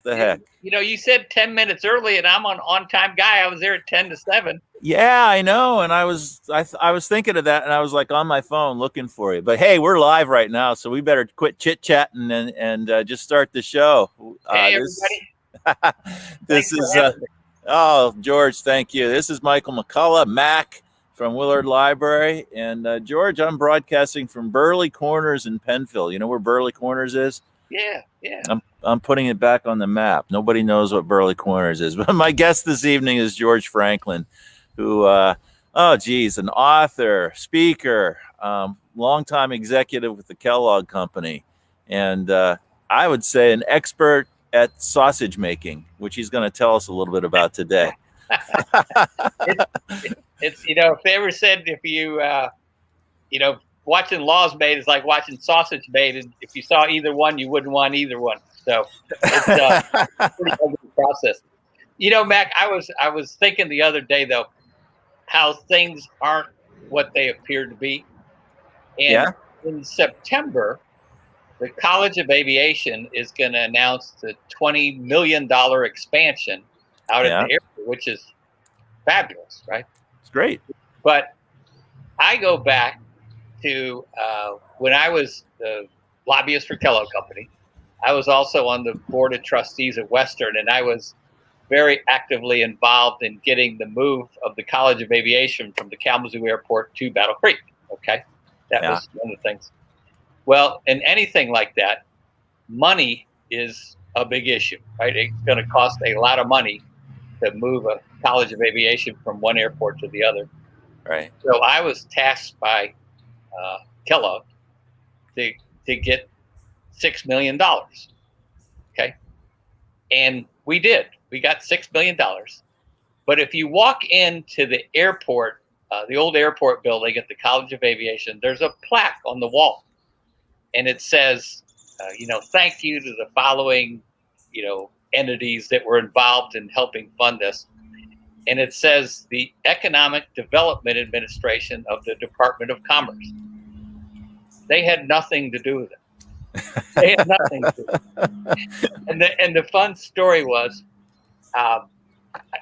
the heck? You said 10 minutes early, and I'm an on-time guy. I was there at 10 to 7. Yeah, I know. And I was thinking of that, and I was like on my phone looking for you. But hey, we're live right now, so we better quit chit chatting and just start the show. Hey, everybody! This is oh, George, thank you. This is Michael McCullough, Mac from Willard Library, and George, I'm broadcasting from Burley Corners in Penfield. You know where Burley Corners is? Yeah. I'm putting it back on the map. Nobody knows what Burley Corners is, but my guest this evening is George Franklin, who, an author, speaker, longtime executive with the Kellogg Company, and I would say an expert at sausage making, which he's going to tell us a little bit about today. It's if they ever said if you watching Laws Made is like watching Sausage Made, and if you saw either one, you wouldn't want either one. So it's a pretty ugly process. Mac, I was thinking the other day though, how things aren't what they appear to be. And in September, the College of Aviation is going to announce the $20 million expansion out at the airport, which is fabulous, right? It's great. But I go back to when I was the lobbyist for Kellogg Company. I was also on the board of trustees at Western, and I was very actively involved in getting the move of the College of Aviation from the Kalamazoo Airport to Battle Creek. Okay, that was one of the things. Well, in anything like that, money is a big issue, right? It's going to cost a lot of money to move a College of Aviation from one airport to the other. Right. So I was tasked by Kellogg to get $6 million. Okay. And we did. We got $6 million. But if you walk into the airport, the old airport building at the College of Aviation, there's a plaque on the wall. And it says, thank you to the following, entities that were involved in helping fund this. And it says the Economic Development Administration of the Department of Commerce. They had nothing to do with it. They had nothing to do with it. And the fun story was,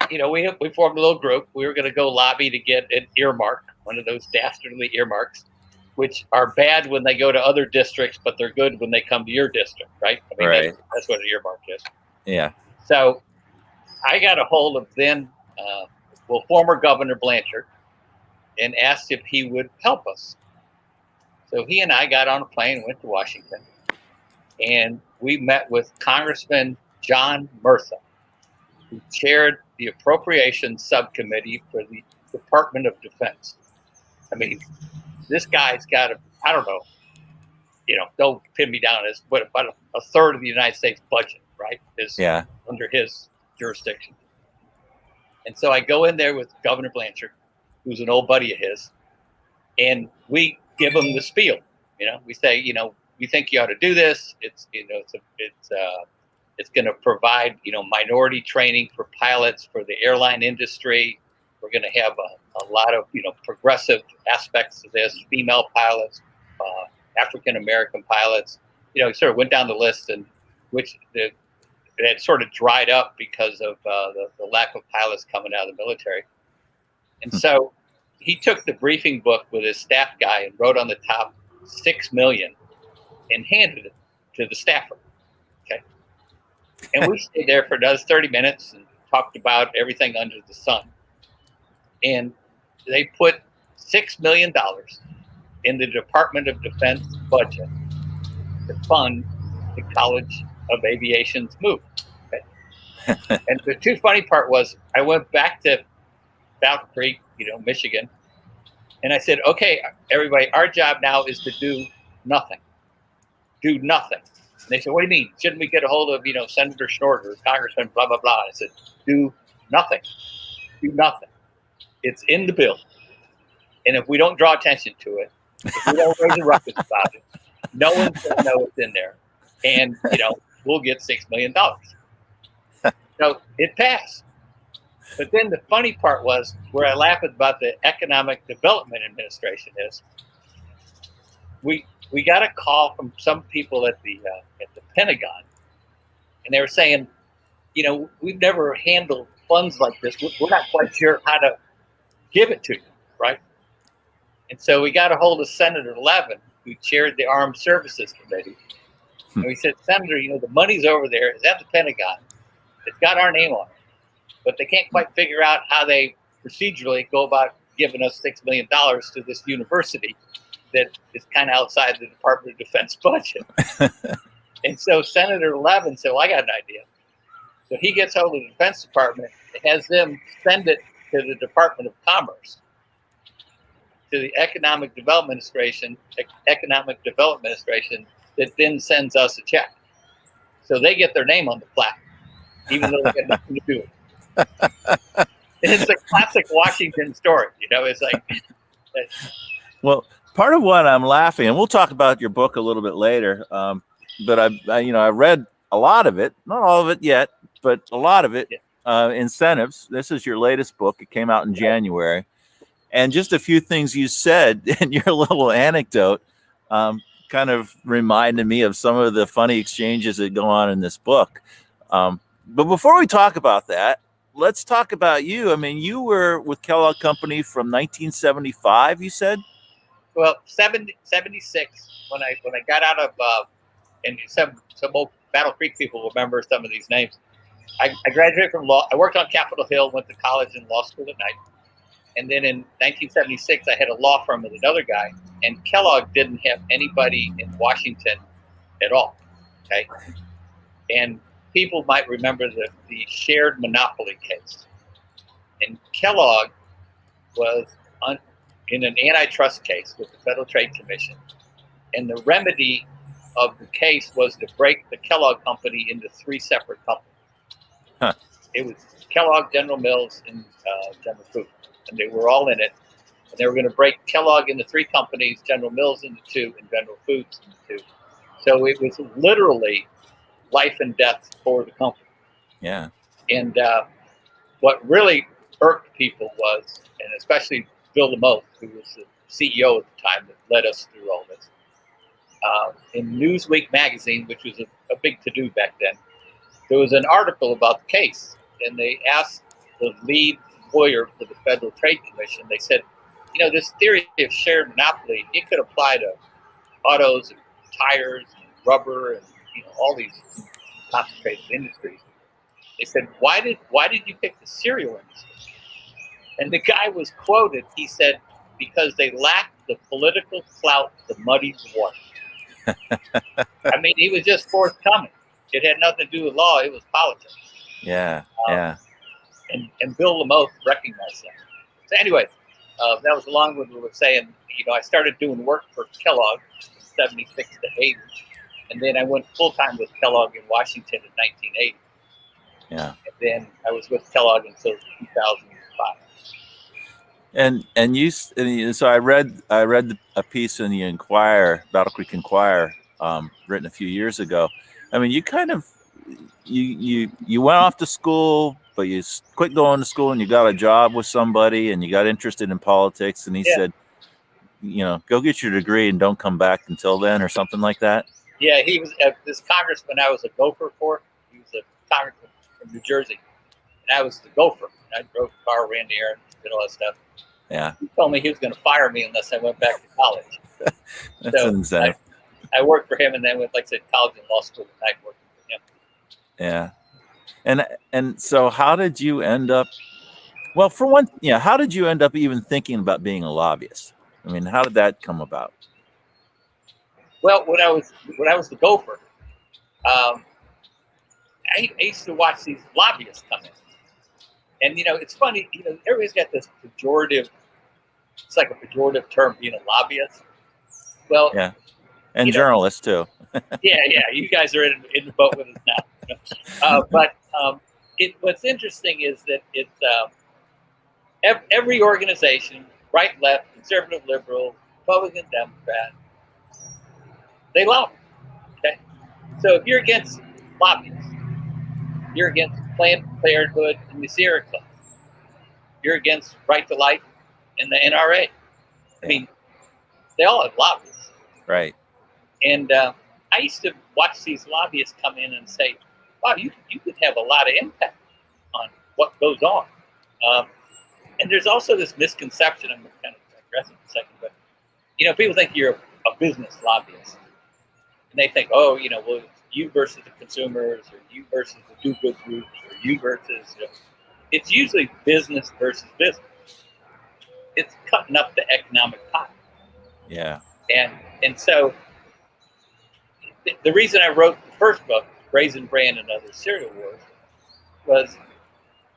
we formed a little group. We were going to go lobby to get an earmark, one of those dastardly earmarks, which are bad when they go to other districts, but they're good when they come to your district, right? I mean, right. That's what an earmark is. Yeah. So I got a hold of then, former Governor Blanchard and asked if he would help us. So he and I got on a plane and went to Washington, and we met with Congressman John Murtha, who chaired the Appropriations Subcommittee for the Department of Defense. I mean, this guy's got don't pin me down as but about a third of the United States budget, right, is under his jurisdiction. And so I go in there with Governor Blanchard, who's an old buddy of his, and we give him the spiel. We say, we think you ought to do this. It's going to provide, minority training for pilots for the airline industry. We're going to have a lot of, progressive aspects of this, female pilots, African-American pilots. Sort of went down the list, and it had sort of dried up because of the lack of pilots coming out of the military. And so he took the briefing book with his staff guy and wrote on the top $6 million and handed it to the staffer. Okay. And we stayed there for another 30 minutes and talked about everything under the sun. And they put $6 million in the Department of Defense budget to fund the College of Aviation's move. Okay? And the too funny part was I went back to Battle Creek, Michigan, and I said, okay, everybody, our job now is to do nothing. Do nothing. And they said, what do you mean? Shouldn't we get a hold of, Senator Short or Congressman blah, blah, blah? I said, do nothing. Do nothing. It's in the bill. And if we don't draw attention to it, if we don't raise a ruckus about it, no one's going to know it's in there. And, we'll get $6 million. So it passed. But then the funny part was where I laughed about the Economic Development Administration is we got a call from some people at the Pentagon, and they were saying, we've never handled funds like this. We're not quite sure how to give it to you, right? And so we got a hold of Senator Levin, who chaired the Armed Services Committee. And we said, Senator, the money's over there. It's at the Pentagon. It's got our name on it. But they can't quite figure out how they procedurally go about giving us $6 million to this university that is kind of outside the Department of Defense budget. And so Senator Levin said, well, I got an idea. So he gets hold of the Defense Department and has them send it to the Department of Commerce, to the Economic Development Administration, that then sends us a check. So they get their name on the plaque, even though they got nothing to do with it. It's a classic Washington story. It's like. Well, part of what I'm laughing, and we'll talk about your book a little bit later, but I read a lot of it, not all of it yet, but a lot of it. Yeah. Incentives. This is your latest book. It came out in January. And just a few things you said in your little anecdote kind of reminded me of some of the funny exchanges that go on in this book. But before we talk about that, let's talk about you. I mean, you were with Kellogg Company from 1975, you said? Well, 76, when I got out of, and some old Battle Creek people will remember some of these names. I graduated from law. I worked on Capitol Hill, went to college and law school at night. And then in 1976, I had a law firm with another guy, and Kellogg didn't have anybody in Washington at all. Okay. And people might remember the shared monopoly case. And Kellogg was in an antitrust case with the Federal Trade Commission. And the remedy of the case was to break the Kellogg Company into 3 separate companies. Huh. It was Kellogg, General Mills, and General Foods. And they were all in it. And they were going to break Kellogg into 3 companies, General Mills into 2, and General Foods into 2. So it was literally life and death for the company. Yeah. And what really irked people was, and especially Bill Lamote, who was the CEO at the time that led us through all this, in Newsweek magazine, which was a big to-do back then, there was an article about the case. And they asked the lead lawyer for the Federal Trade Commission, they said, this theory of shared monopoly, it could apply to autos and tires and rubber and all these concentrated industries. They said, why did you pick the cereal industry? And the guy was quoted, he said, because they lacked the political clout to muddy the water. I mean, he was just forthcoming. It had nothing to do with law, it was politics. Yeah, And Bill Lamote recognized that. So anyway, that was a long-winded way of saying, I started doing work for Kellogg from 76 to 80. And then I went full-time with Kellogg in Washington in 1980. Yeah. And then I was with Kellogg until 2005. And so I read a piece in the Enquirer, Battle Creek Enquirer, written a few years ago. I mean, you kind of you went off to school, but you quit going to school and you got a job with somebody and you got interested in politics. And he said, go get your degree and don't come back until then, or something like that. Yeah, he was this congressman I was a gopher for. He was a congressman from New Jersey, and I was the gopher. I drove the car, ran the errands, did all that stuff. Yeah. He told me he was going to fire me unless I went back to college. That's an incentive. I worked for him, and then went, like I said, college and law school at night working for him. Yeah. And so how did you end up? Well, for one, how did you end up even thinking about being a lobbyist? I mean, how did that come about? Well, when I was the gopher, I used to watch these lobbyists come in. And, it's funny, everybody's got this pejorative, it's like a pejorative term, being a lobbyist. Well, yeah. And journalists too. yeah. You guys are in the boat with us now. But what's interesting is that it's every organization, right, left, conservative, liberal, Republican, Democrat, they lobby. Okay, so if you're against lobbyists, you're against Planned Parenthood and the Sierra Club. You're against Right to Life and the NRA. I mean, they all have lobbyists. Right. And I used to watch these lobbyists come in and say, wow, you could have a lot of impact on what goes on. And there's also this misconception, I'm kind of digressing for a second, but people think you're a business lobbyist. And they think, oh, well, it's you versus the consumers, or you versus the do-good groups, or you versus, it's usually business versus business. It's cutting up the economic pie. Yeah. And so the reason I wrote the first book, Raisin Bran and Other Cereal Wars, was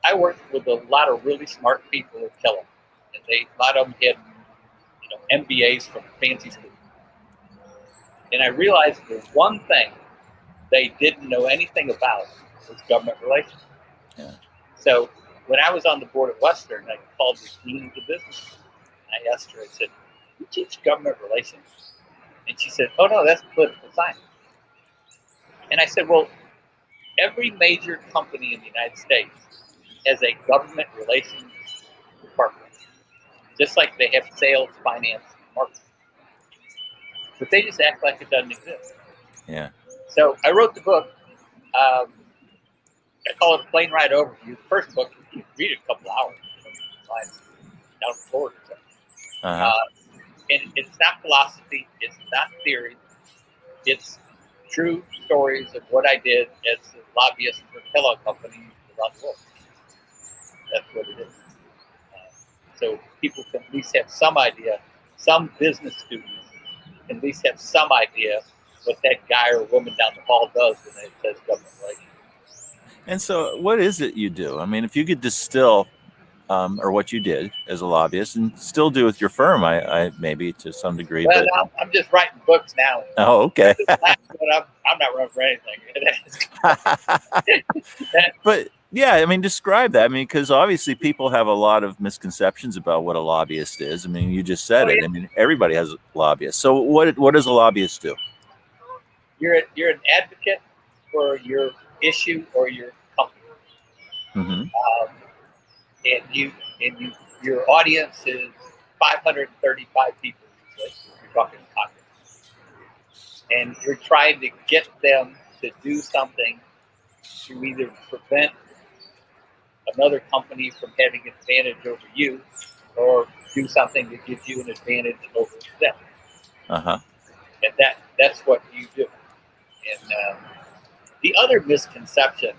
I worked with a lot of really smart people at Kellogg. And a lot of them had, MBAs from fancy schools. And I realized the one thing they didn't know anything about was government relations. Yeah. So when I was on the board at Western, I called the dean of the business. I asked her, I said, you teach government relations? And she said, oh, no, that's political science. And I said, well, every major company in the United States has a government relations department, just like they have sales, finance, and marketing. But they just act like it doesn't exist. Yeah. So I wrote the book. I call it a plane ride overview. The first book, you can read it a couple hours. Down in Florida. Uh-huh. And it's not philosophy. It's not theory. It's true stories of what I did as a lobbyist for Kellogg Company around the world. That's what it is. So people can at least have some idea. Some business students can at least have some idea what that guy or woman down the hall does when it says government relations. And so what is it you do? I mean, if you could distill or what you did as a lobbyist and still do with your firm, I maybe to some degree. Well, but no, I'm just writing books now. Oh, okay. I'm not running for anything. But yeah, I mean, describe that. I mean, because obviously people have a lot of misconceptions about what a lobbyist is. I mean, you just said it. Yeah. I mean, everybody has a lobbyist. So what does a lobbyist do? You're an advocate for your issue or your company. Mm-hmm. And your audience is 535 people. You're talking Congress, and you're trying to get them to do something to either prevent another company from having an advantage over you, or do something that gives you an advantage over them. Uh-huh. And that's what you do. And the other misconception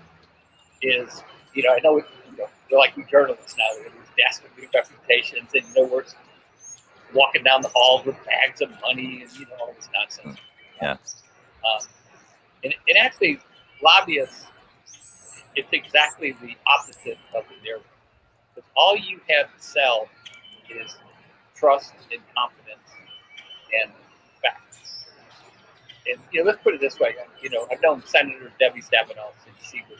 is, I know they're like we journalists now. We're desperate reputations, and we're walking down the halls with bags of money and all this nonsense. Yeah. And actually, lobbyists, it's exactly the opposite of the narrative. Because all you have to sell is trust and confidence and facts. And let's put it this way. I've known Senator Debbie Stabenow since she was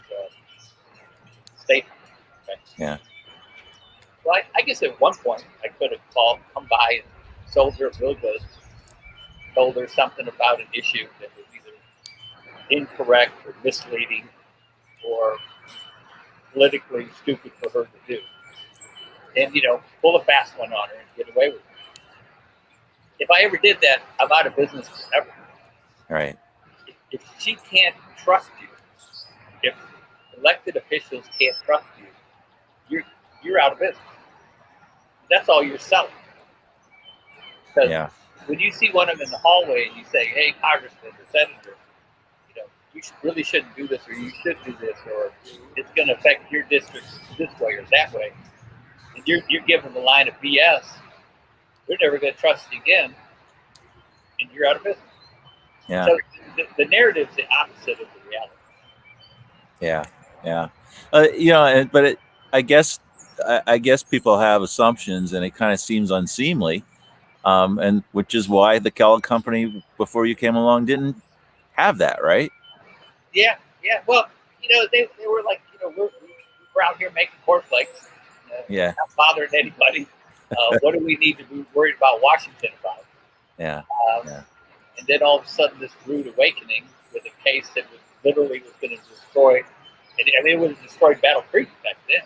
state. Okay? Yeah. Well, I guess at one point I could have come by and sold her real goods, told her something about an issue that was either incorrect or misleading or politically stupid for her to do. And, pull a fast one on her and get away with it. If I ever did that, I'm out of business forever. Right. If she can't trust you, if elected officials can't trust you, you're out of business. That's all you're selling. Because when you see one of them in the hallway and you say, hey, congressman or senator, you really shouldn't do this, or you should do this, or it's going to affect your district this way or that way, and you're giving them a line of BS, they're never going to trust you again, and you're out of business. Yeah. So the narrative's the opposite of the reality. Yeah. Yeah. But I guess people have assumptions, and it kind of seems unseemly, and which is why the Kellogg Company before you came along didn't have that, right? Yeah. Well, they were like, we're out here making cornflakes. Yeah. Not bothering anybody. What do we need to be worried about Washington about? Yeah. And then all of a sudden, this rude awakening with a case that was going to destroy. And it would have destroyed Battle Creek back then.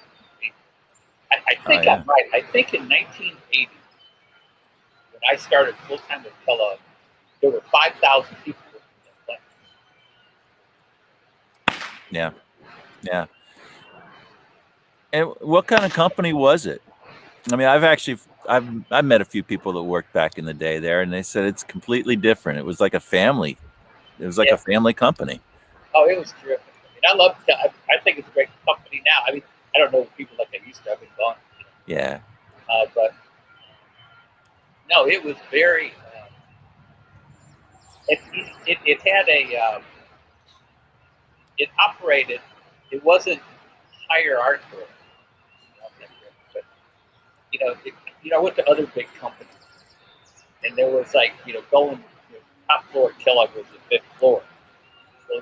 I think I'm right. I think in 1980, when I started full time at Kellogg, there were 5,000 people working in that Yeah. Yeah. And what kind of company was it? I mean, I've met a few people that worked back in the day there, and they said it's completely different. It was like a family. It was like Yeah. a family company. Oh, it was terrific. I mean, I love. I think it's a great company now. I mean, I don't know people like I used to. I've been gone. Yeah. But no, it was very. It had a. It operated. It wasn't hierarchical, but I went to other big companies, and there was like going top floor at Kellogg was the fifth floor. So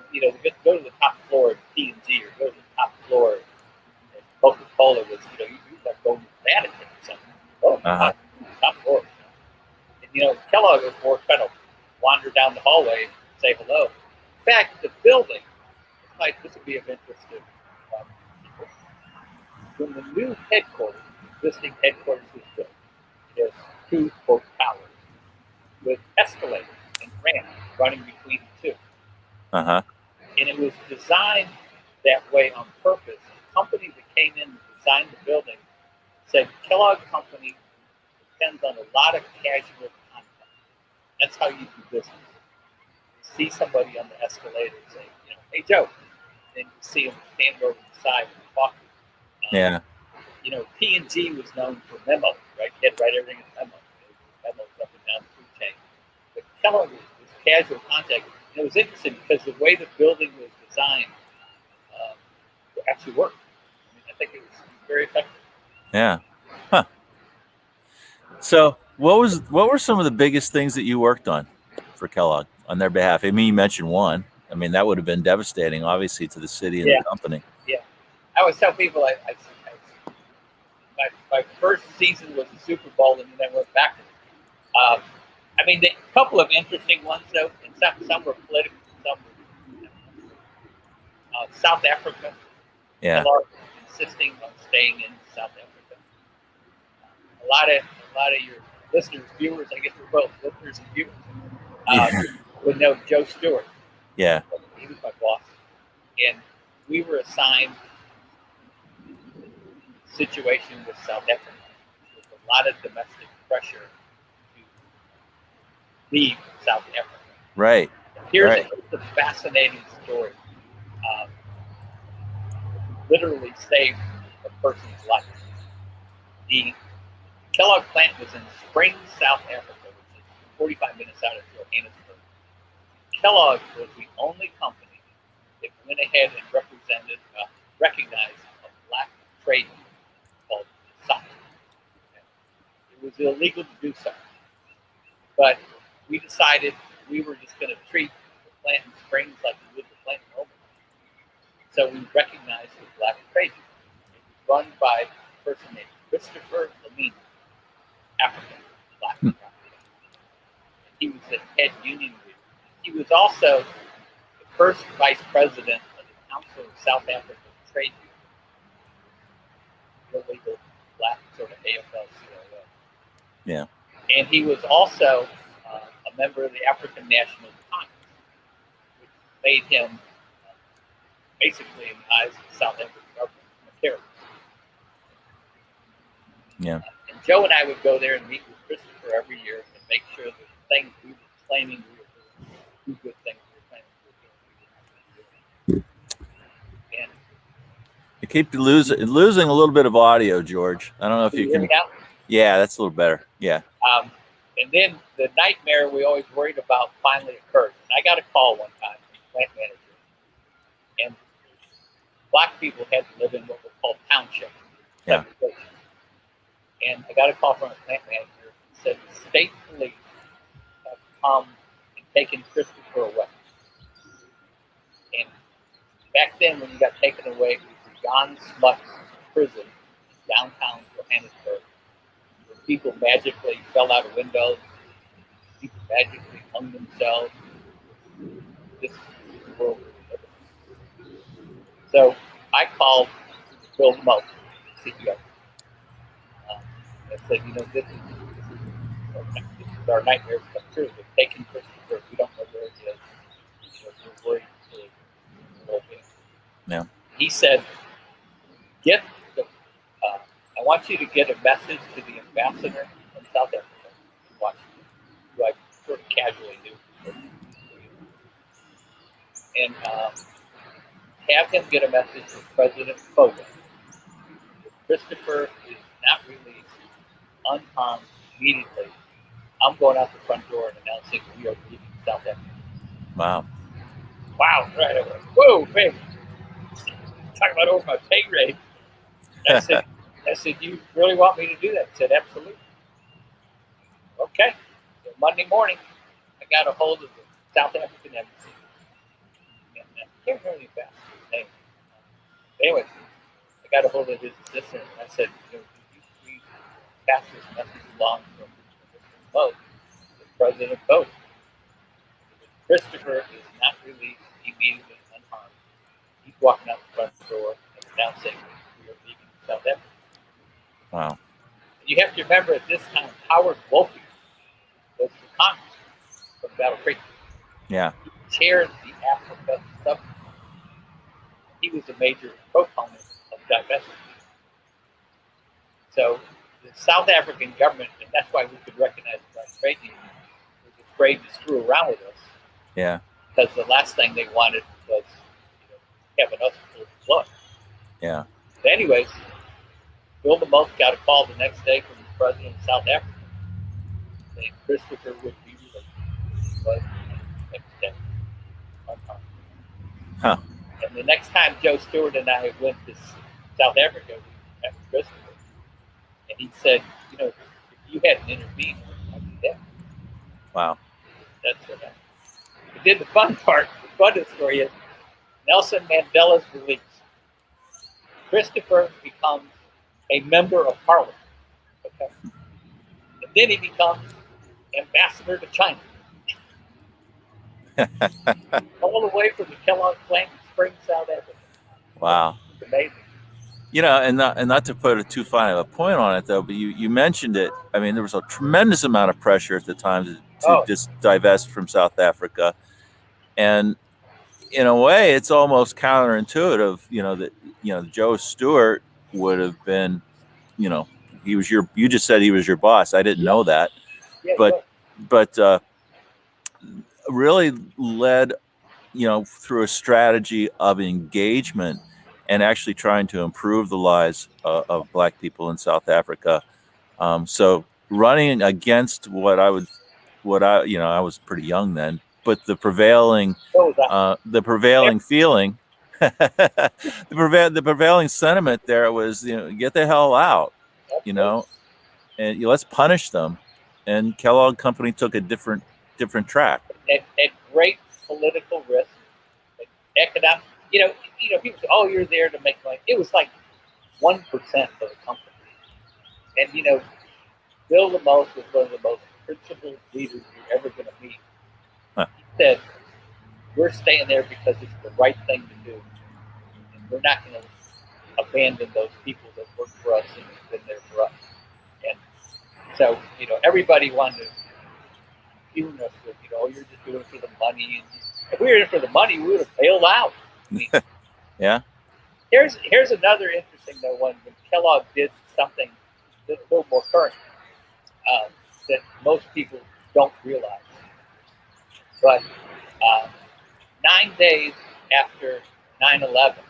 go to the top floor at P&G or go to the top floor at Coca-Cola was you like going to Vatican or something. Oh, Uh-huh. top floor. And Kellogg was more kind of wander down the hallway and say hello. In fact, the building, this would be of interest to people. When the new headquarters, existing headquarters was built, it has two quote towers with escalators and ramps running between the two. Uh-huh. And it was designed that way on purpose. The company that came in and designed the building said Kellogg Company depends on a lot of casual contact. That's how you do business. You see somebody on the escalator and say, hey Joe, and you see them stand over the side and talk. Yeah. P&G was known for memos, right? You had to write everything in memos. Memos up and down the food chain. But Kellogg was casual contact. And it was interesting because the way the building was designed actually worked. I mean, I think it was very effective. Yeah. Huh. So what were some of the biggest things that you worked on for Kellogg on their behalf? I mean, you mentioned one. I mean, that would have been devastating, obviously, to the city and Yeah, the company. yeah. I always tell people my first season was the Super Bowl, and then I went back. I mean, a couple of interesting ones though, and some were political, some were South Africa. Yeah. Kellogg insisting on staying in South Africa. A lot of your listeners, viewers, I guess we're both listeners and viewers, Yeah. would know Joe Stewart. Yeah. He was my boss, and we were assigned a situation with South Africa with a lot of domestic pressure to leave South Africa. Right. Here's Right. a fascinating story. Um, literally saved a person's life. The Kellogg plant was in Springs, South Africa, which is 45 minutes out of Johannesburg. Kellogg was the only company that went ahead and recognized a black trade union called SOC. It was illegal to do so, but we decided we were just going to treat the plant in Springs like we would the plant in Omaha. So we recognized the black trade union. It was run by a person named Christopher Lamini, African black. He was the head union leader. He was also the first vice president of the Council of South African Trade Union, illegal black sort of AFL-CIO. Yeah. And he was also a member of the African National Congress, which made him basically, in the eyes of the South African government, a terrorist. Yeah. And Joe and I would go there and meet with Christopher every year and make sure that the things we were claiming we were doing, good things we were claiming we were doing. And You keep losing a little bit of audio, George. I don't know if you can. Yeah, that's a little better. Yeah. And then the nightmare we always worried about finally occurred. And I got a call one time from the plant manager, and black people had to live in what were called townships. Yeah. And I got a call from a plant manager that said the state police have come and taken Christopher away. And back then, when you got taken away, it was the Jan Smuts prison in downtown Johannesburg, where people magically fell out of windows, people magically hung themselves. This is the world we live in. So I called Bill Moe, CEO. And said, this is our nightmare come true. They've taken Christopher. We don't know where he is. We're worried for the whole thing. Yeah. He said, "Get the. I want you to get a message to the ambassador in South Africa, Washington, who I sort of casually knew, and have him get a message from President Fogo. If Christopher is not released unharmed immediately, I'm going out the front door and announcing we are leaving South Africa." Wow. Wow, right away. Whoa, man. Talk about over my pay grade. I said, "You really want me to do that?" He said, "Absolutely." Okay. So Monday morning, I got a hold of the South African embassy. And I can't remember the ambassador's name. Anyway, I got a hold of his assistant and I said, "Could you please pass this message along from Mr. Boat to President Boat? Christopher is not released immediately unharmed. He's walking out the front door and announcing we are leaving South Africa." Wow. And you have to remember at this time, Howard Wolfe was the Congress from Battle Creek. Yeah. He chaired the Africa subcommittee. He was a major proponent of divestment. So the South African government, and that's why we could recognize the Black Trade Union, was afraid to screw around with us Yeah. because the last thing they wanted was having us pull the plug. Yeah. But anyways, Bill DeMoss got a call the next day from the president of South Africa saying Christopher would be released. But next day, unharmed. Huh. And the next time Joe Stewart and I went to South Africa, we met Christopher. And he said, if you hadn't intervened, I'd be dead. Wow. That's what happened. But then the fun part, the funnest story is Nelson Mandela's release. Christopher becomes a member of Parliament. Okay? And then he becomes ambassador to China. All the way from the Kellogg plant in Spring, South Africa. Wow. It's amazing. And not to put too fine of a point on it, though, but you mentioned it. I mean, there was a tremendous amount of pressure at the time to just divest from South Africa, and in a way, it's almost counterintuitive. That Joe Stewart would have been, he was you just said he was your boss. I didn't know that, but really led, through a strategy of engagement and actually trying to improve the lives of Black people in South Africa. So running against I was pretty young then, but the prevailing feeling, the prevailing sentiment there was, get the hell out, and let's punish them. And Kellogg Company took a different track. At great political risk, economic. People say, "Oh, you're there to make money." It was like 1% of the company, and Bill DeMoss was one of the most principled leaders you're ever going to meet. Huh. He said, "We're staying there because it's the right thing to do, and we're not going to abandon those people that work for us and have been there for us." And so, everybody wanted to fuel us with, "Oh, you're just doing it for the money." And if we were in it for the money, we would have bailed out. I mean, yeah. Here's another interesting though one when Kellogg did something a little more current that most people don't realize. But 9 days after 9/11,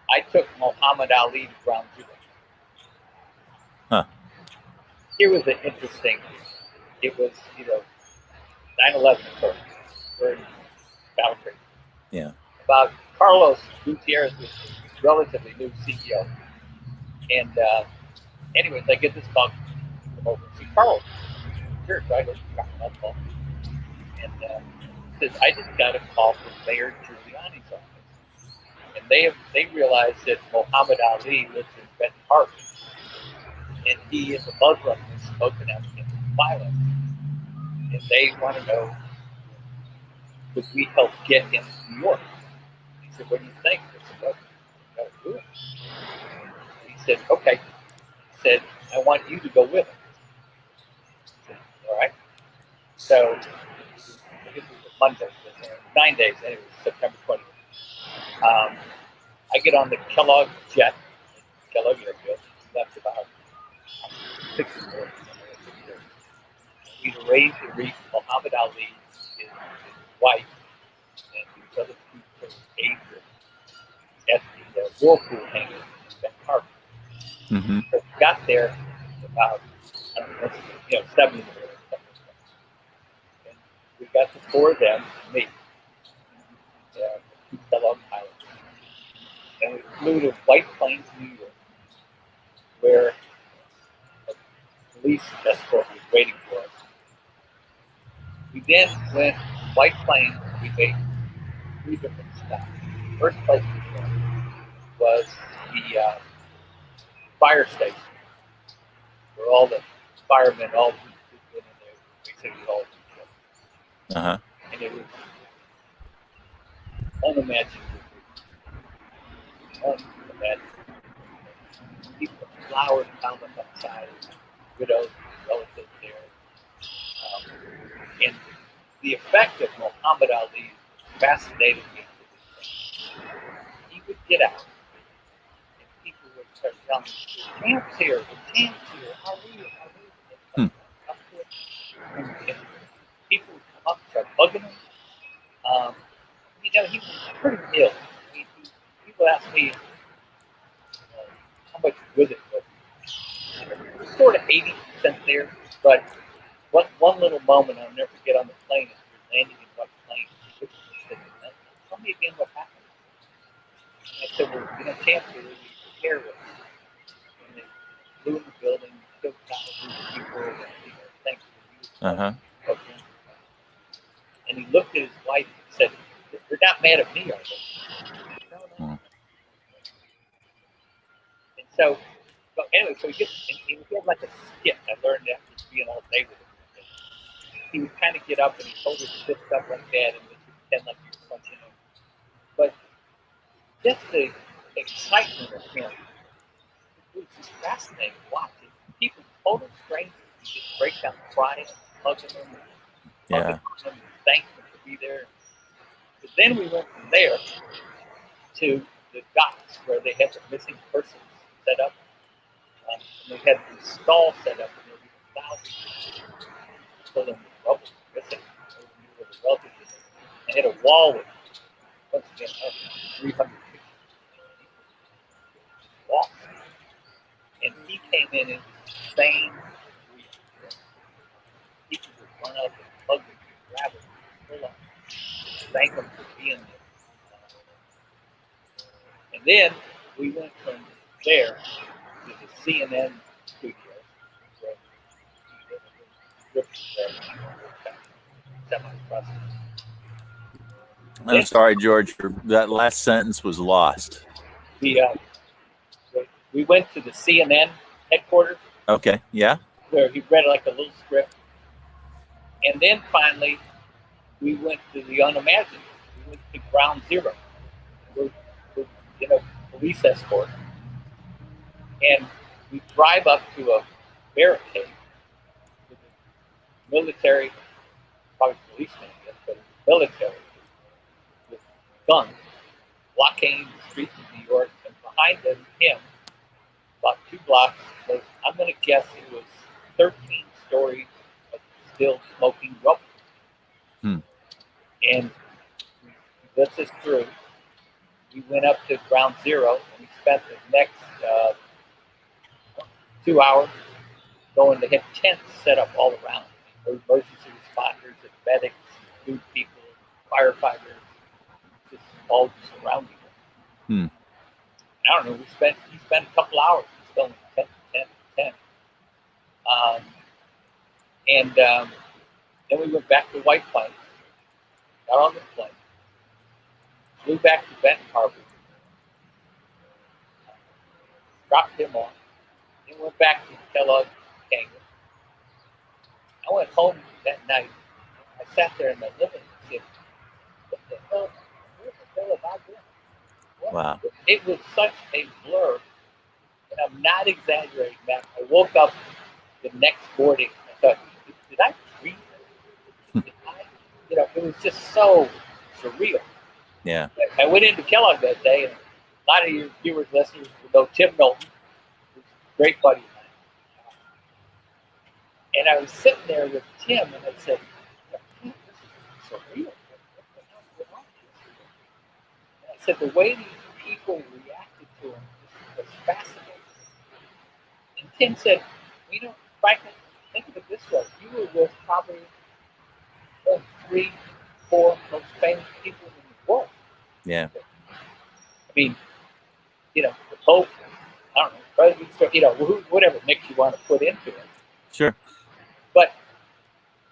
I took Muhammad Ali to ground zero. Huh. Here was an interesting. It was 9/11 occurred. We're in Battle Creek. Yeah. About Carlos Gutierrez was a relatively new CEO. And anyways, I get this call from over to Carlos. Sure, so I go to Carlos. And says, "I just got a call from Mayor Giuliani's office. And they realized that Muhammad Ali lives in Benton Park. And he is a Muslim who's spoken out against violence. And they want to know, could we help get him to New York?" He said, "What do you think?" I said, "Well, we got to do it." He said, "Okay." He said, "I want you to go with him." I said, "All right." So, I guess it was Monday, 9 days, anyway, September 20th. I get on the Kellogg jet, Kellogg Airfield, left about 6 in the morning. We'd arranged to reach Muhammad Ali, his wife, and these other people aged at the whirlpool hangar at Harvard. Mm-hmm. So we got there about 7 in the morning. And we got the 4 of them and me, the 2 Kellogg pilots. And we flew to White Plains, New York, where a police escort was waiting for us. We then went to White Plains. We made 3 different stops. The first place we went was the fire station, where all the firemen, all the people in there, basically all each other. Uh-huh. And it was unimaginable. People with flowers piled up outside, widows, relatives there. And the effect of Muhammad Ali fascinated me. He would get out, and people would start telling him, "Champ's here, the champ's here, how are you, how are you?" And people would come up and start bugging him. He was pretty ill. People ask me how much good it was. It was sort of 80% there, but one little moment I'll never forget on the plane is we were landing in White Plains. He said, "Tell me again what happened." And I said, "Well, Champ here, we prepare with us." And they flew in the building, killed thousands of people, thanks to Uh-huh. And he looked at his wife and said, "They're not mad at me, are they?" No, no. Mm. And so anyway, so he had like a skit. I learned after being all day with him. He would kind of get up and he hold his fist up like that and would pretend like he was punching him. But just the excitement of him, it was just fascinating watching. People, total strangers, just break down crying, hugging him, Yeah. thanking him to be there. But then we went from there to the docks where they had the missing persons set up. And they had the stall set up, and there were thousands of people in the rubble missing. They had a wall with, once again, 300 pictures. Walk. And he came in and insane. People would run up and hug him, grab him, pull up, thank him for being there. And then we went from there to the CNN studio where I'm sorry, George. That last sentence was lost. We went to the CNN headquarters. Okay. Yeah. Where he read like a little script. And then finally, we went to the unimaginable. We went to ground zero. We're police escort. And we drive up to a barricade with a military, probably policemen, I guess, but military with guns blockading the streets of New York. And behind him, about 2 blocks, was, I'm going to guess it was 13 stories of still smoking rubble. And he lets us through. We went up to ground zero, and we spent the next 2 hours going to have tents set up all around. Emergency responders and medics, food people, firefighters, just all surrounding us. I don't know. He spent a couple hours just going 10, 10, 10. Then we went back to White Plains, got on the plane, flew back to Benton Harbor, dropped him off, then went back to Kellogg Co. I went home that night. I sat there in the living room and said, "What the hell? Where the hell have I been?" Wow. It was such a blur, and I'm not exaggerating, Matt. I woke up the next morning and I thought, did I dream? It was just so surreal. Yeah. I went into Kellogg that day, and a lot of your viewers, listeners will know Tim Knowlton, who's a great buddy of mine. And I was sitting there with Tim, and I said, "Tim, this is so real. What the hell is going on here?" And I said, the way these people reacted to him was fascinating. And Tim said, Franklin, think of it this way. You were with probably the 3, 4 most famous people in the world. Yeah. I mean, the Pope, I don't know, President, whatever mix you want to put into it. Sure. But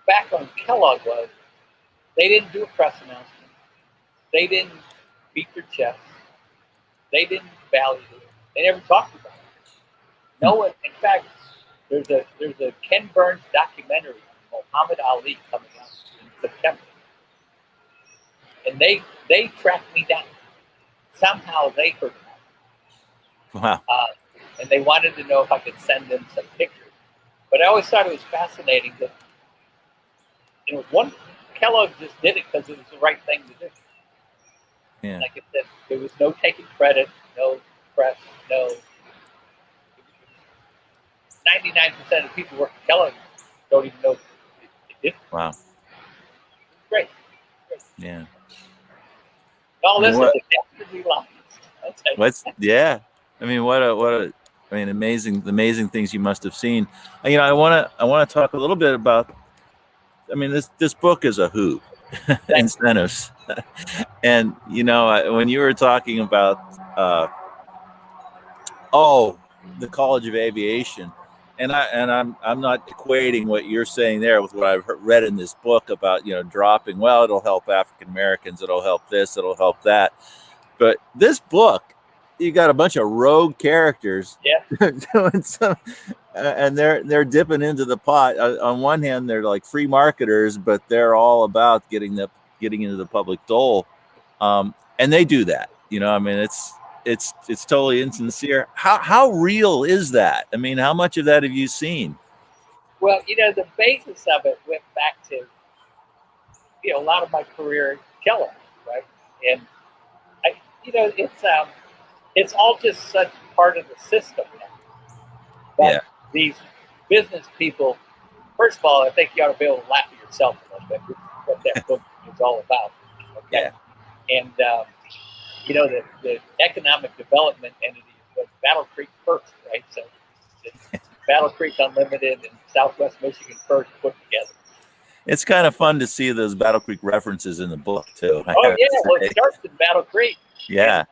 back on Kellogg was, they didn't do a press announcement. They didn't beat their chest. They didn't value it. They never talked about it. No one, in fact, there's a Ken Burns documentary on Muhammad Ali coming out in September. And they tracked me down. Somehow they heard about it. Wow. And they wanted to know if I could send them some pictures. But I always thought it was fascinating that Kellogg just did it because it was the right thing to do. Yeah. Like I said, there was no taking credit, no press, no. 99% of people working at Kellogg don't even know they did. Wow. Great. Yeah. All this is definitely What's yeah? I mean, amazing things you must have seen. I want to talk a little bit about. I mean, this book is a hoot. Incentives, and when you were talking about the College of Aviation, and I'm not equating what you're saying there with what I've read in this book about dropping. Well, it'll help African Americans. It'll help this. It'll help that. But this book, you got a bunch of rogue characters doing some, and they're dipping into the pot. On one hand, they're like free marketers, but they're all about getting into the public dole, and they do that. I mean, it's totally insincere. How real is that? I mean, how much of that have you seen? Well, the basis of it went back to a lot of my career at Kellogg, right? And it's all just such part of the system now. But these business people, first of all, I think you ought to be able to laugh at yourself a little bit, what that book is all about. Okay? Yeah. And the economic development entity was Battle Creek First, right? So it's Battle Creek Unlimited and Southwest Michigan First put together. It's kind of fun to see those Battle Creek references in the book too. Oh yeah, well it starts in Battle Creek. Yeah.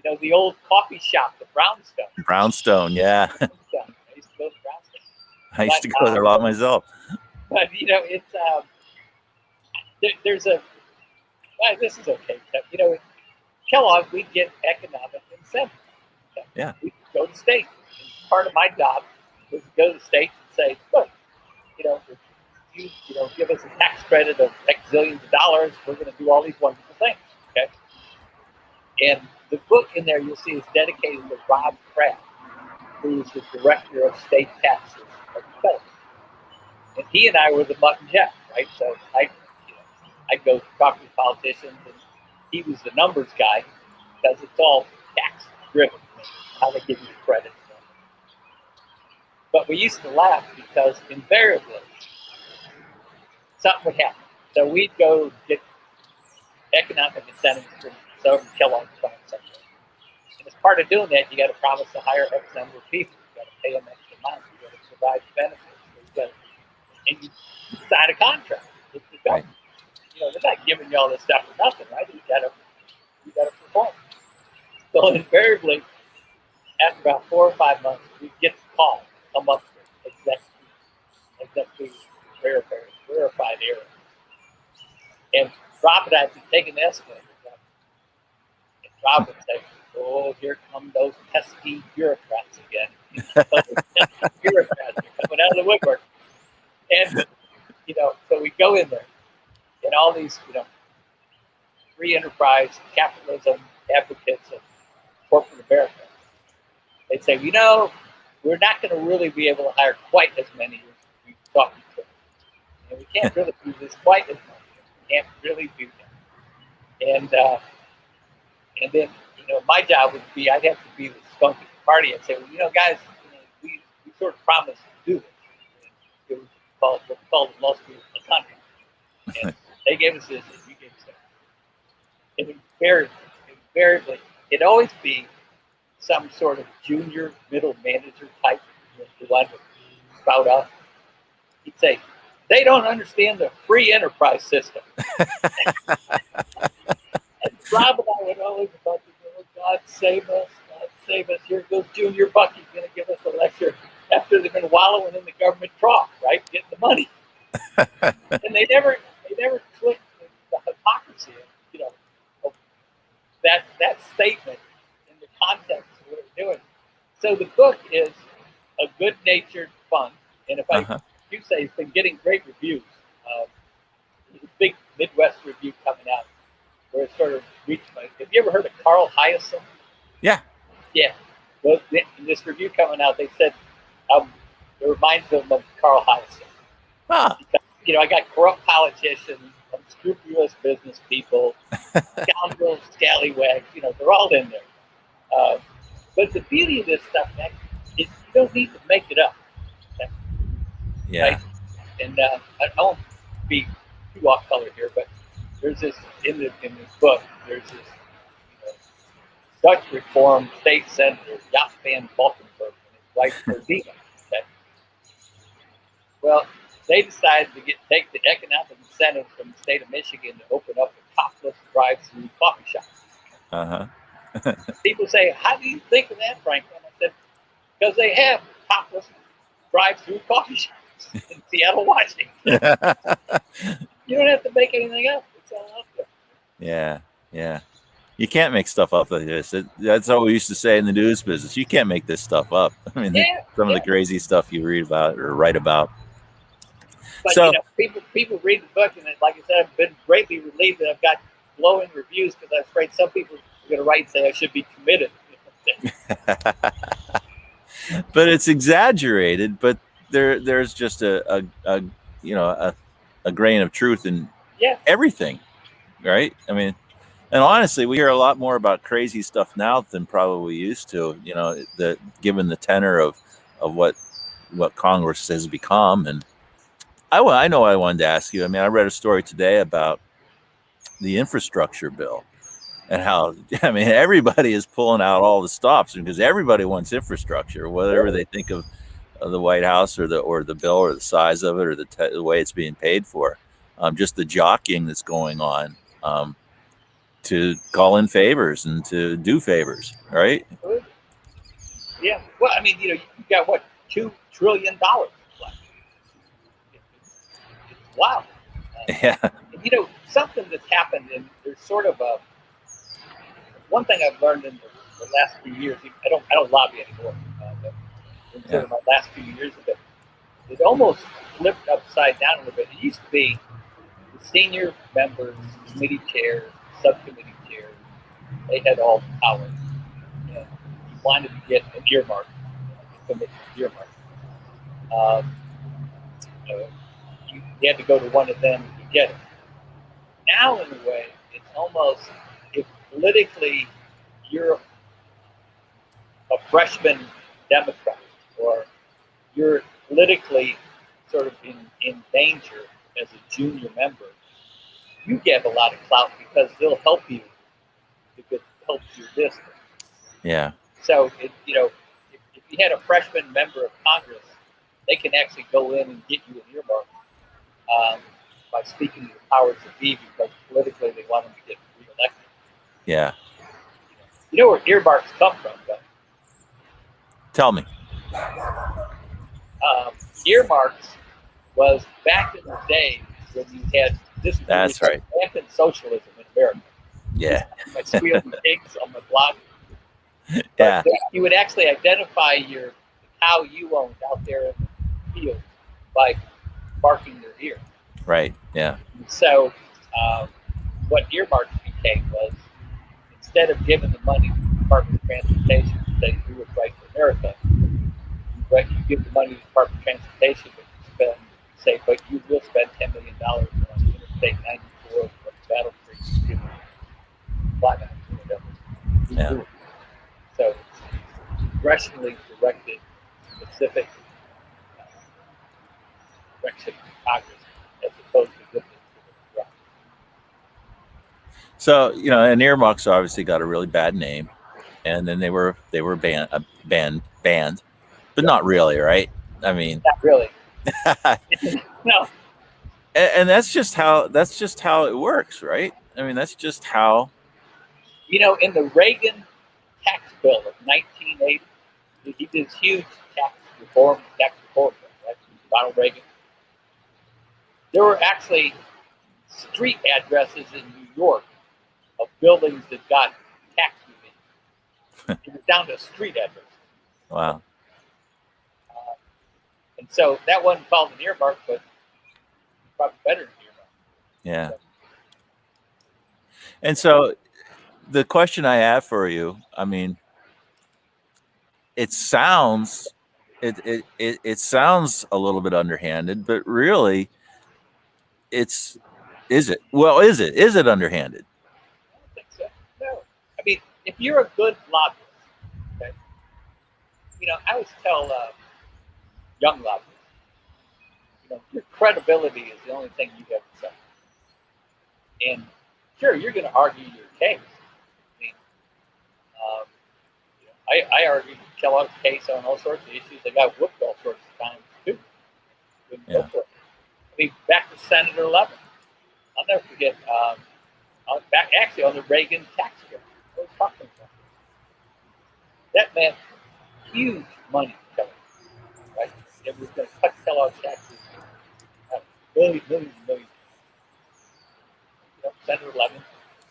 And, the old coffee shop, the Brownstone. Brownstone, yeah. I used to go to Brownstone. I used to go there a lot myself. But it's there's a this is okay. Kellogg, we get economic incentive. Yeah. We go to state. And part of my job was to go to the state and say, look, if you give us a tax credit of X zillions of dollars, we're going to do all these wonderful things. Okay. And the book in there you'll see is dedicated to Rob Kraft, who is the director of state taxes of Kellogg. And he and I were the mutt and jet, right? So I'd go talk to politicians, and he was the numbers guy because it's all tax driven, how they give you the credit. But we used to laugh because invariably something would happen. So we'd go get economic incentives from some Kellogg plant somewhere. And as part of doing that, you got to promise to hire X number of people. You got to pay them X amount. You got to provide benefits. And you sign a contract with the government. They're not giving you all this stuff for nothing, right? You got to perform. So invariably, after about 4 or 5 months, we get the call, come up with executive verified error. And Rob and I would be taking the escalator up. And Rob would say, oh, here come those pesky bureaucrats again. Those bureaucrats are coming out of the woodwork. And, so we go in there. And all these, free enterprise, capitalism advocates of corporate America, they'd say, we're not going to really be able to hire quite as many as we talking to. And we can't really do this quite as much. We can't really do that. And then, my job would be, I'd have to be the skunk at the party. I'd say, well, guys, we sort of promised to do this. And it was what's called in law school a contract. And they gave us this, and we gave us that. And invariably, it'd always be some sort of junior, middle manager type, who wanted to spout off. He'd say, they don't understand the free enterprise system. And Rob and I would always about to go, God save us, God save us. Here goes Junior Bucky's going to give us a lecture after they've been wallowing in the government trough, right, getting the money. And they never clicked the hypocrisy of that statement in the context of what we're doing. So the book is a good-natured fun, and if I do say, it's been getting great reviews. There's a big Midwest review coming out where it sort of reached my. Have you ever heard of Carl Hyacin? Yeah. Yeah. Well, in this review coming out, they said it reminds them of Carl Hyacin. Huh. Because, I got corrupt politicians, unscrupulous business people, scoundrels, scallywags. They're all in there. But the beauty of this stuff, man, is you don't need to make it up. Yeah. Right? And I won't be too off color here, but there's this in this book. There's this Dutch Reformed State Senator Jaap van Valkenburg and his wife Verdina. Okay? Well, they decided to take the economic incentive from the state of Michigan to open up a topless drive-through coffee shop. People say, "How do you think of that, Franklin?" I said, "Because they have topless drive-through coffee shops in Seattle, Washington. You don't have to make anything up. It's all out there." Yeah. You can't make stuff up like this. That's what we used to say in the news business. You can't make this stuff up. I mean, some of the crazy stuff you read about or write about. But people read the book, and like I said, I've been greatly relieved that I've got glowing reviews because I'm afraid some people are going to write and say I should be committed. But it's exaggerated. But there's just a grain of truth in everything, right? I mean, and honestly, we hear a lot more about crazy stuff now than probably we used to. Given the tenor of what Congress has become. And I know I wanted to ask you. I mean, I read a story today about the infrastructure bill and how, everybody is pulling out all the stops because everybody wants infrastructure, whatever they think of the White House or the bill or the size of it or the way it's being paid for. Just the jockeying that's going on to call in favors and to do favors, right? Yeah. Well, you got what, $2 trillion left. It's wow. Yeah. Something that's happened, and there's sort of one thing I've learned in the last few years. I don't lobby anymore. But in sort of my last few years of it almost flipped upside down a little bit. It used to be the senior members, committee chairs, subcommittee chairs, they had all the power. And you wanted to get an earmark, you had to go to one of them to get it. Now, in a way, it's almost, if politically you're a freshman Democrat or you're politically sort of in danger as a junior member, you get a lot of clout because they'll help you if it helps your district. Yeah. So, if you had a freshman member of Congress, they can actually go in and get you an earmark by speaking to the powers that be because politically they want them to get reelected. Yeah. You know where earmarks come from, though? Tell me. Earmarks was back in the day when you had this. That's right. Rampant socialism in America. Yeah. My squeal and pigs on my blog. Yeah. But you would actually identify the cow you owned out there in the field by barking your ear. Right. Yeah. So what earmarks became was, instead of giving the money to the Department of Transportation to say do what's right for America, you give the money to the Department of Transportation, but you will spend $10 million on Interstate 94 from Battle Creek Yeah. doing. So it's congressionally directed, specific direction from Congress, as opposed to looking to the right. So, and earmarks obviously got a really bad name, and then they were banned, but not really, right? I mean, Not really. No. And that's just how it works, right? I mean, that's just how. In the Reagan tax bill of 1980, he did this huge tax reform bill, right? Ronald Reagan. There were actually street addresses in New York of buildings that got tax relief. It was down to street address. Wow. And so that wasn't called an earmark, but probably better than an earmark. Yeah. And so the question I have for you, I mean, it sounds sounds a little bit underhanded, but really is it underhanded? I don't think so. No. I mean, if you're a good lobbyist, okay, I always tell young lobbyists, your credibility is the only thing you have to say. And sure, you're going to argue your case. I mean, I argued Kellogg's case on all sorts of issues. I got whooped all sorts of times too. Yeah. I mean, back to Senator Levin. I'll never forget. Back actually on the Reagan tax bill. I was talking about that meant huge money to Kellogg, right? It was going to cut Kellogg's taxes millions. Senator Levin,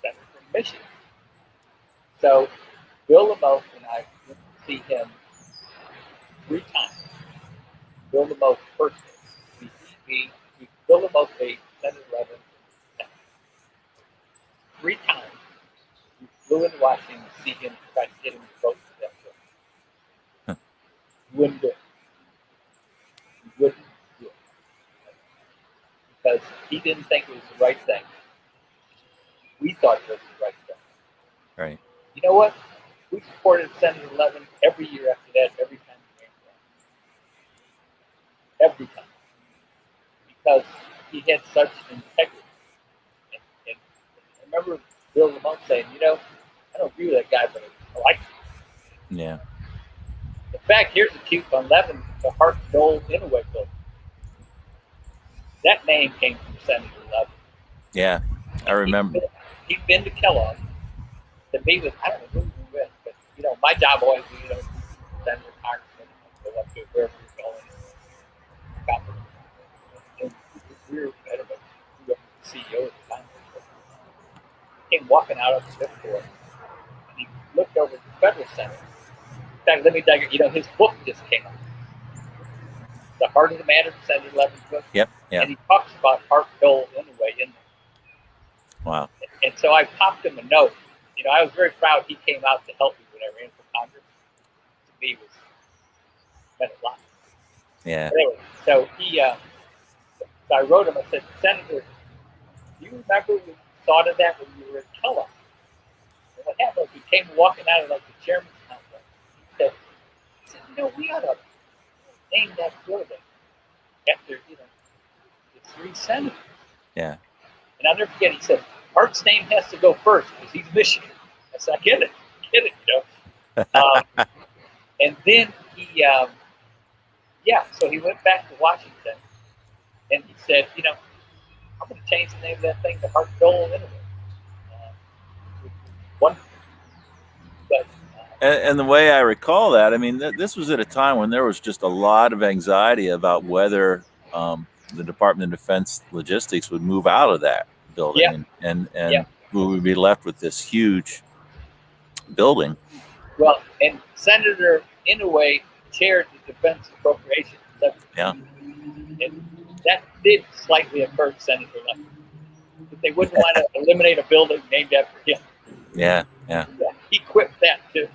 senator from Michigan. So Bill LaMoth and I went to see him 3 times. Bill LaMoth personally. Bill LaMoth paid Senator Levin 3 times. We flew into Washington to see him, to try to get him to vote for that bill. He wouldn't do it. Because he didn't think it was the right thing. We thought it was the right thing. Right. You know what? We supported Senator Levin every year after that, every time he ran. Every time. Because he had such integrity. And I remember Bill LaMoth saying, I don't agree with that guy, but I like him. Yeah. In fact, here's a cute on Levin, the Hart Dole Inouye building. That name came from Senator Levin. Yeah, I remember. He'd been to Kellogg to meet with, I don't know who he was with, but, my job always was, Senator Congressman, go up to wherever you're going. And we were at a CEO at the time. He came walking out of the fifth floor, and he looked over at the federal center. In fact, let me tell you, his book just came out. The Heart of the Matter, Senator Levin's book. Yep. And he talks about Hart Dole Inouye in there. Wow. And so I popped him a note. I was very proud he came out to help me when I ran for Congress. To me, it meant a lot. Yeah. But anyway, so so I wrote him. I said, Senator, do you remember we thought of that when you were at Kellogg? And what happened was we came walking out of the chairman's complex. He said, we ought to name that building after the 3 senators. Yeah. And I'll never forget. He said, Hart's name has to go first because he's Michigan. I said, I get it. And then he, so he went back to Washington, and he said, I'm going to change the name of that thing to Hart Dole Inouye. Wonderful. But, and the way I recall that, I mean, this was at a time when there was just a lot of anxiety about whether the Department of Defense logistics would move out of that building, and we would be left with this huge building. Well, and Senator Inouye chaired the Defense Appropriations. Yeah. And that did slightly occur to Senator Levin. But they wouldn't want to eliminate a building named after him. Yeah. He quipped that too.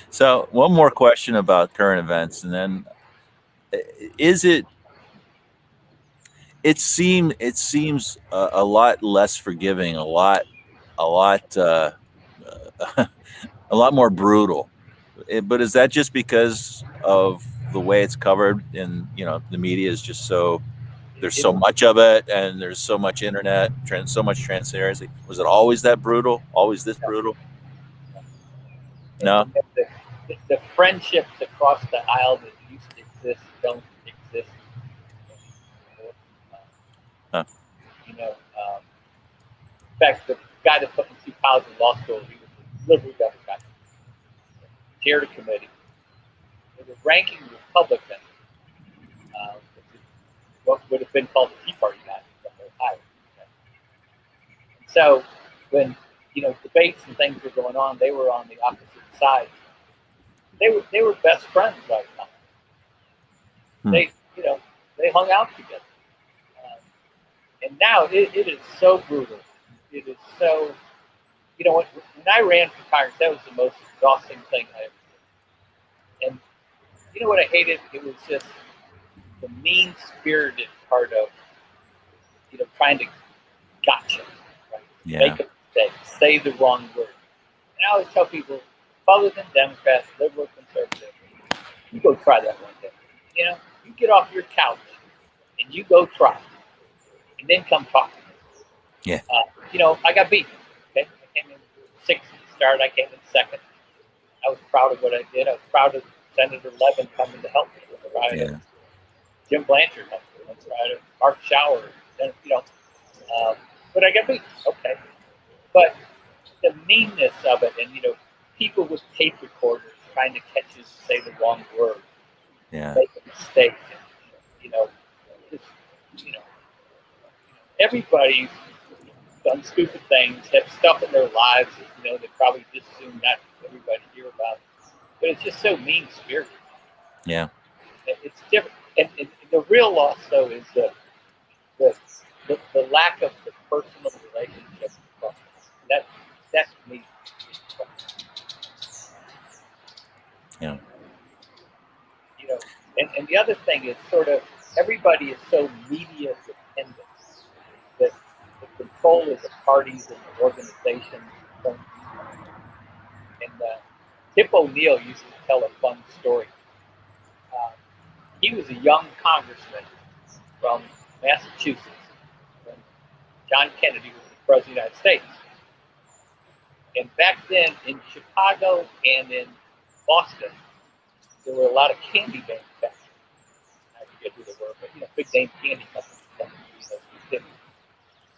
So one more question about current events, and then it seems a lot less forgiving, a lot a lot more brutal. But is that just because of the way it's covered in, the media is just so, there's so much of it, and there's so much internet, so much transparency. Was it always that brutal? Always this brutal? No. The friendships across the aisle that used to exist don't exist. Huh. In fact, the guy that put me through college and law school, he was a liberal Democrat, chaired a committee. They were ranking Republican, what would have been called the Tea Party guy from Ohio. So when debates and things were going on, they were on the opposite side. They were best friends right now. They hung out together. And now it is so brutal. It is so, when I ran for Congress, that was the most exhausting thing I ever did. And you know what I hated? It was just the mean-spirited part of, trying to gotcha, right? Yeah. Make a mistake, say the wrong word. And I always tell people, Republican, Democrats, liberal, conservative, you go try that one day. You get off your couch and you go try it, and then come talk to me. Yeah. I got beat. Okay, I came in sixth at the start. I came in second. I was proud of what I did. I was proud of Senator Levin coming to help me with the riot. Yeah. Jim Blanchard helped me with the riot. Mark Schauer. But I got beat. Okay. But the meanness of it, and people with tape recorders trying to catch us to say the wrong word, make a mistake, everybody's done stupid things, have stuff in their lives that they probably just assume not everybody hear about. But it's just so mean spirited. Yeah. It's different, and the real loss though is the lack of the personal relationship. That's me. Yeah. And the other thing is sort of everybody is so media dependent that the control of the parties and the organizations. And Tip O'Neill used to tell a fun story. He was a young congressman from Massachusetts when John Kennedy was the president of the United States. And back then in Chicago and in Boston, there were a lot of candy manufacturers. I forget who they were, but big name candy companies.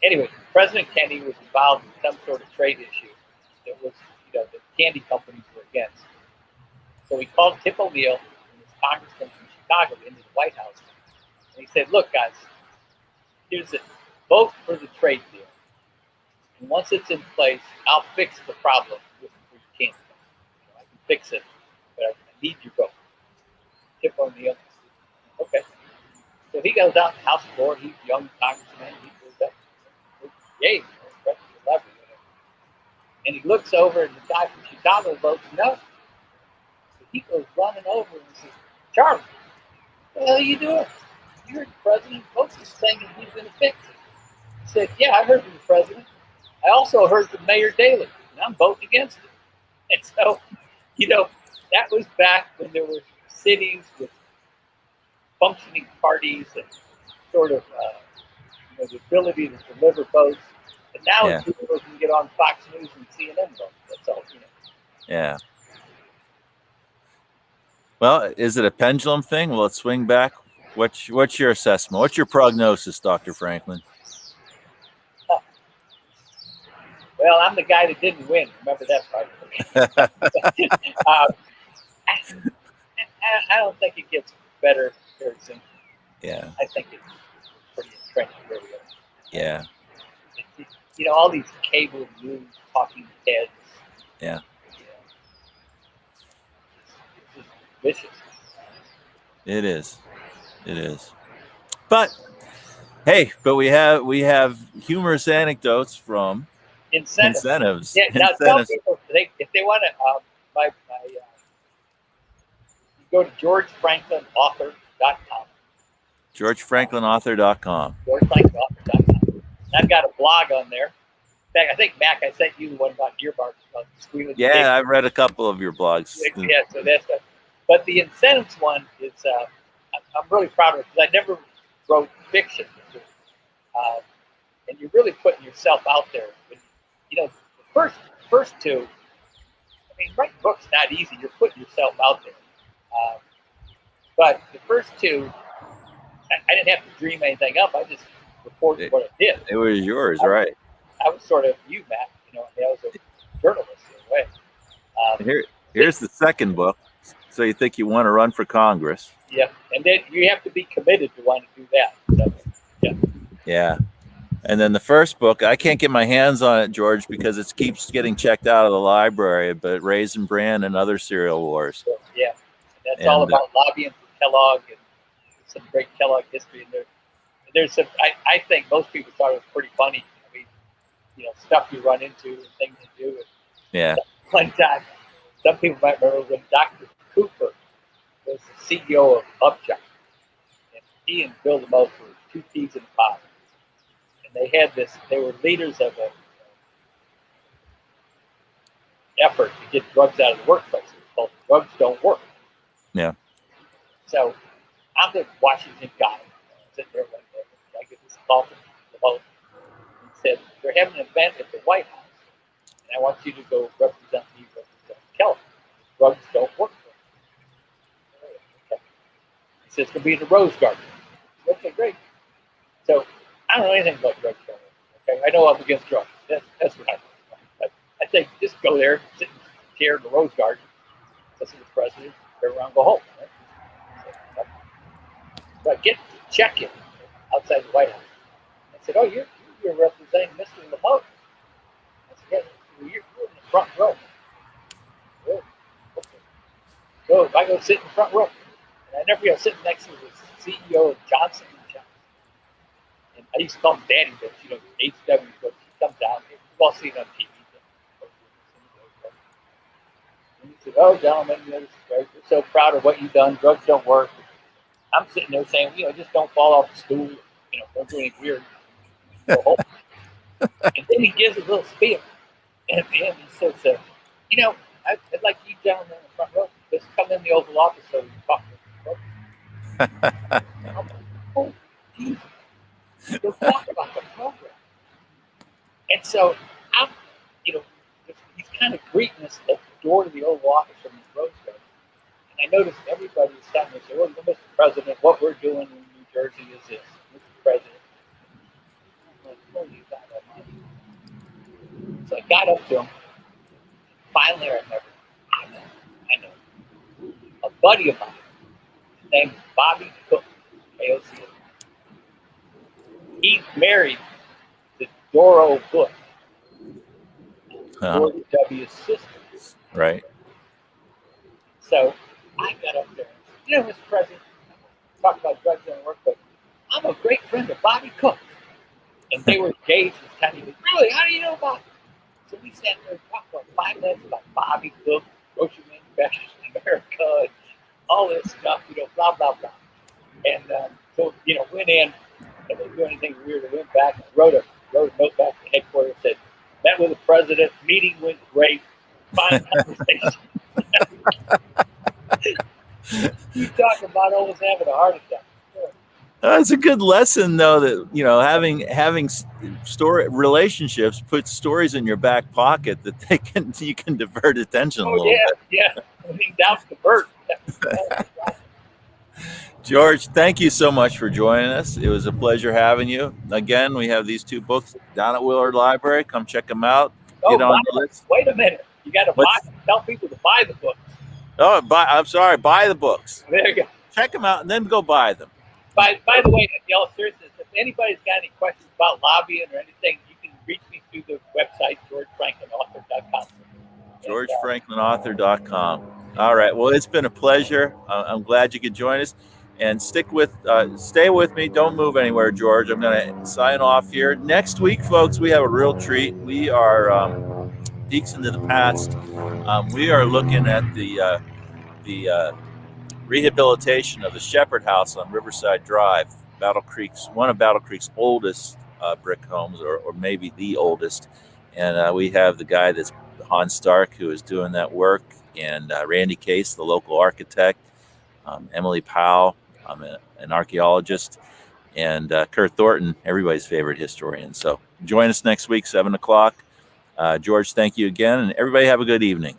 Anyway, President Kennedy was involved in some sort of trade issue that was, the candy companies were against. So he called Tip O'Neill and his congressman from Chicago into the White House, and he said, "Look, guys, here's it. Vote for the trade deal, and once it's in place, I'll fix the problem with your candy company. I can fix it, but I need your vote." Tip O'Neill, okay. So he goes out to the House floor. He's a young congressman. He goes up, yay, and he looks over, and the guy from Chicago votes no. So he goes running over and says, "Charlie, what the hell are you doing? You heard the president vote this thing, and he's going to fix it." He said, "Yeah, I heard from the president. I also heard from Mayor Daley, and I'm voting against it." And so, that was back when there were cities with functioning parties and sort of the ability to deliver votes. And now it's people can get on Fox News and CNN vote. That's all. Yeah. Well, is it a pendulum thing? Will it swing back? What's your assessment? What's your prognosis, Dr. Franklin? Well, I'm the guy that didn't win. Remember that part. I don't think it gets better very soon. Yeah. I think it's pretty entrenched where we are. Yeah. All these cable news talking heads. Yeah. It's just vicious. It is. It is. But hey, we have humorous anecdotes from incentives. Yeah. Now tell people if they want to. You go to GeorgeFranklinAuthor.com. GeorgeFranklinAuthor.com. GeorgeFranklinAuthor.com. I've got a blog on there. fact, I think, Mac, I sent you the one about earmarks, about squealing. Yeah, I've read a couple of your blogs. Yeah, so that's it. But the incentives one is, I'm really proud of it because I never wrote fiction. And you're really putting yourself out there. But, the first two, I mean, writing books not easy. You're putting yourself out there. But the first two, I didn't have to dream anything up. I just reported what I did. It was yours, right? I was sort of you, Matt. I was a journalist in a way. Here's the second book. So you think you want to run for Congress? Yeah, and then you have to be committed to want to do that. So, yeah. And then the first book, I can't get my hands on it, George, because it keeps getting checked out of the library. But Raisin Bran and Other Cereal Wars. So, yeah, that's all about lobbying for Kellogg and some great Kellogg history. And there's some. I think most people thought it was pretty funny. I mean, stuff you run into and things you do. Yeah. One time, some people might remember when Dr. Cooper was the CEO of Upjohn, and he and Bill DeMoss were two peas in a pod. And they were leaders of an effort to get drugs out of the workplace. It's called Drugs Don't Work. Yeah. So I'm the Washington guy. Sitting there one day, I get this call from DeMoss. He said, "They're having an event at the White House, and I want you to go represent Kellogg. Drugs don't work for them." Okay. He says, "It's going to be in the Rose Garden." Okay, great. So I don't know anything about drugs. Okay, I know I'm against drugs. That's what I know. But I think just go there, sit in the chair in the Rose Garden, listen to the president, turn around, go home. Right? So I get to check in outside the White House. I said, "Oh, you're representing Mr. DeMoss." I said, "Yeah, you're in the front row." Oh, okay. So I go sit in the front row, and I never forget sitting next to the CEO of Johnson & Johnson. And I used to call him Daddy Bitch, HW, but he comes out, we've all seen it on TV. And he said, "Oh, gentlemen, we're so proud of what you've done. Drugs don't work." I'm sitting there saying, just don't fall off the stool, don't do anything weird. Go home. And then he gives a little spiel. And at the end, he says, I'd like you gentlemen in the front row, just come in the Oval Office so we can talk to the I'm like, "Oh, Jesus. They'll talk about the program." And so I'm, he's kind of greeting us at the door to the Oval Office from the Rose Garden. And I noticed everybody was standing there and said, "Well, Mr. President, what we're doing in New Jersey is this, Mr. President." I'm like, "Holy God Almighty." So I got up to him. Finally, I know. A buddy of mine, his name is Bobby Cook, AOC. He's married to Doro Bush, George W.'s sister. Right. So I got up there and said, "Mr. President, talk about drugs don't work, but I'm a great friend of Bobby Cook." And they were engaged this time. He goes, "Really? How do you know about it?" So we sat there and talked for 5 minutes about Bobby Cook, grocery manufacturers in America, and all this stuff, blah, blah, blah. And so, went in, and they didn't do anything weird. I went back and wrote a note back to headquarters and said, "Met with the president, meeting went great, fine conversation." You talk about almost having a heart attack. It's a good lesson, though, that having relationships puts stories in your back pocket that you can divert attention a little bit. Yeah. I mean, down to divert. George, thank you so much for joining us. It was a pleasure having you. Again, we have these 2 books down at Willard Library. Come check them out. Get on the list. Wait a minute. You got to tell people to buy the books. Oh, I'm sorry. Buy the books. There you go. Check them out and then go buy them. By the way, in all seriousness, if anybody's got any questions about lobbying or anything, you can reach me through the website, GeorgeFranklinAuthor.com. GeorgeFranklinAuthor.com. All right. Well, it's been a pleasure. I'm glad you could join us. And stay with me. Don't move anywhere, George. I'm going to sign off here. Next week, folks, we have a real treat. We are peeks into the past. We are looking at the rehabilitation of the Shepherd House on Riverside Drive, one of Battle Creek's oldest brick homes, or maybe the oldest. And we have the guy that's Hans Stark, who is doing that work, and Randy Case, the local architect, Emily Powell, an archaeologist, and Kurt Thornton, everybody's favorite historian. So join us next week, 7 o'clock. George, thank you again, and everybody have a good evening.